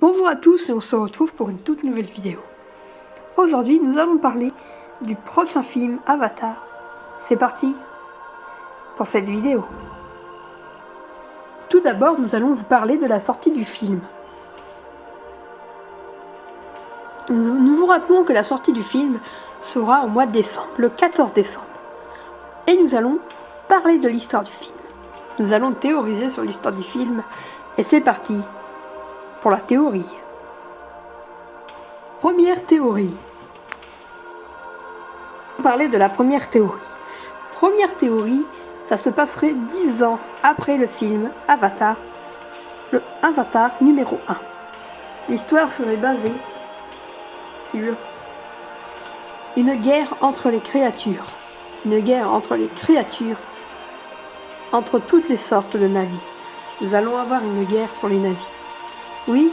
Bonjour à tous et on se retrouve pour une toute nouvelle vidéo. Aujourd'hui nous allons parler du prochain film Avatar. C'est parti pour cette vidéo. Tout d'abord nous allons vous parler de la sortie du film. Nous vous rappelons que la sortie du film sera au mois de décembre, le 14 décembre. Et nous allons parler de l'histoire du film. Nous allons théoriser sur l'histoire du film et c'est parti pour la théorie. Première théorie. On va parler de la première théorie. Première théorie, ça se passerait 10 ans après le film Avatar, le Avatar numéro 1. L'histoire serait basée sur une guerre entre les créatures. Une guerre entre les créatures, entre toutes les sortes de navis. Nous allons avoir une guerre sur les navis. Oui,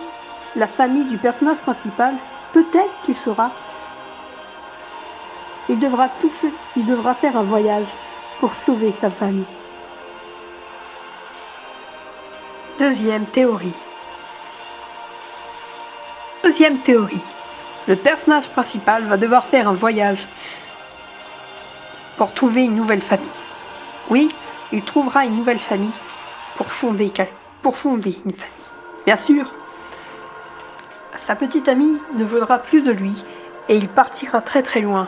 la famille du personnage principal, peut-être qu'il sera. Il devra faire un voyage pour sauver sa famille. Deuxième théorie. Deuxième théorie. Le personnage principal va devoir faire un voyage pour trouver une nouvelle famille. Oui, il trouvera une nouvelle famille pour fonder une famille. Bien sûr, sa petite amie ne voudra plus de lui et il partira très très loin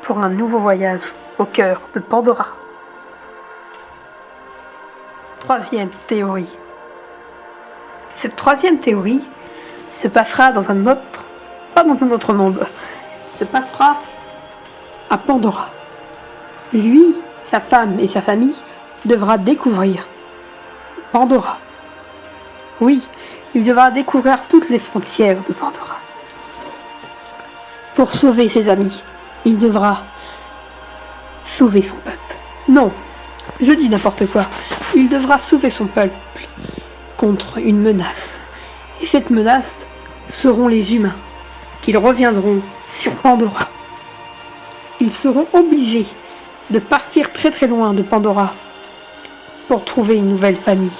pour un nouveau voyage au cœur de Pandora. Troisième théorie. Cette troisième théorie se passera pas dans un autre monde, se passera à Pandora. Lui, sa femme et sa famille devra découvrir Pandora. Oui, il devra découvrir toutes les frontières de Pandora. Pour sauver ses amis, il devra sauver son peuple. Non, je dis n'importe quoi. Il devra sauver son peuple contre une menace. Et cette menace seront les humains, qu'ils reviendront sur Pandora. Ils seront obligés de partir très très loin de Pandora pour trouver une nouvelle famille.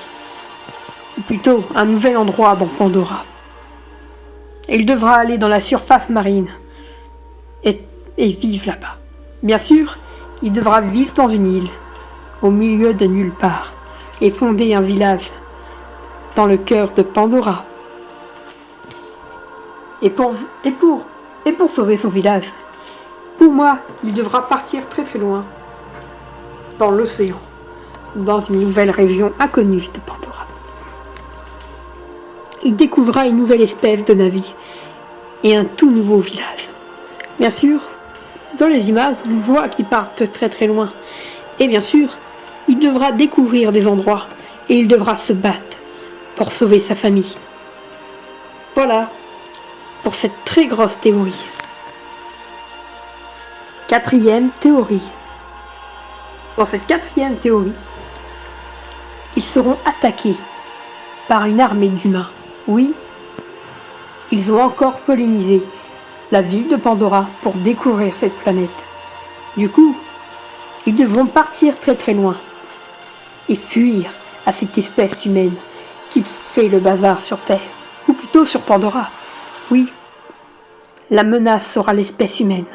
Ou plutôt un nouvel endroit dans Pandora. Il devra aller dans la surface marine et vivre là-bas. Bien sûr, il devra vivre dans une île, au milieu de nulle part, et fonder un village dans le cœur de Pandora. Et pour sauver son village, pour moi, il devra partir très très loin, dans l'océan, dans une nouvelle région inconnue de Pandora. Il découvrira une nouvelle espèce de navire et un tout nouveau village. Bien sûr, dans les images, on voit qu'ils partent très très loin. Et bien sûr, il devra découvrir des endroits et il devra se battre pour sauver sa famille. Voilà pour cette très grosse théorie. Quatrième théorie. Dans cette quatrième théorie, ils seront attaqués par une armée d'humains. Oui, ils ont encore pollinisé la ville de Pandora pour découvrir cette planète. Du coup, ils devront partir très très loin et fuir à cette espèce humaine qui fait le bazar sur Terre, ou plutôt sur Pandora. Oui, la menace sera l'espèce humaine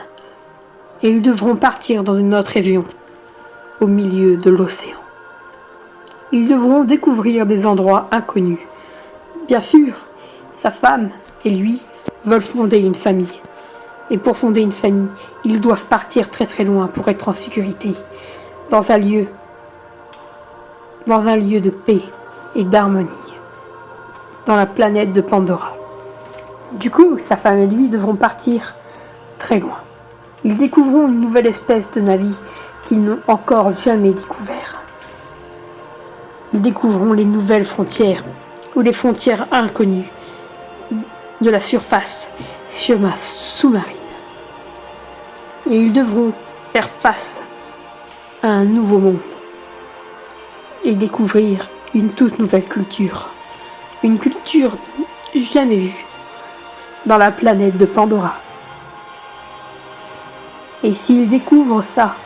et ils devront partir dans une autre région, au milieu de l'océan. Ils devront découvrir des endroits inconnus. Bien sûr, sa femme et lui veulent fonder une famille. Et pour fonder une famille, ils doivent partir très très loin pour être en sécurité, dans un lieu de paix et d'harmonie, dans la planète de Pandora. Du coup, sa femme et lui devront partir très loin. Ils découvriront une nouvelle espèce de navire qu'ils n'ont encore jamais découvert. Ils découvriront les nouvelles frontières, ou les frontières inconnues de la surface sous-marine. Et ils devront faire face à un nouveau monde et découvrir une toute nouvelle culture. Une culture jamais vue dans la planète de Pandora. Et s'ils découvrent ça,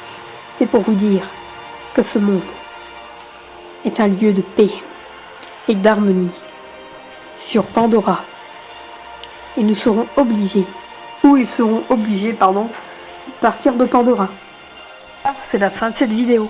c'est pour vous dire que ce monde est un lieu de paix et d'harmonie sur Pandora et nous serons obligés, ou ils seront obligés, pardon, de partir de Pandora. Ah, c'est la fin de cette vidéo.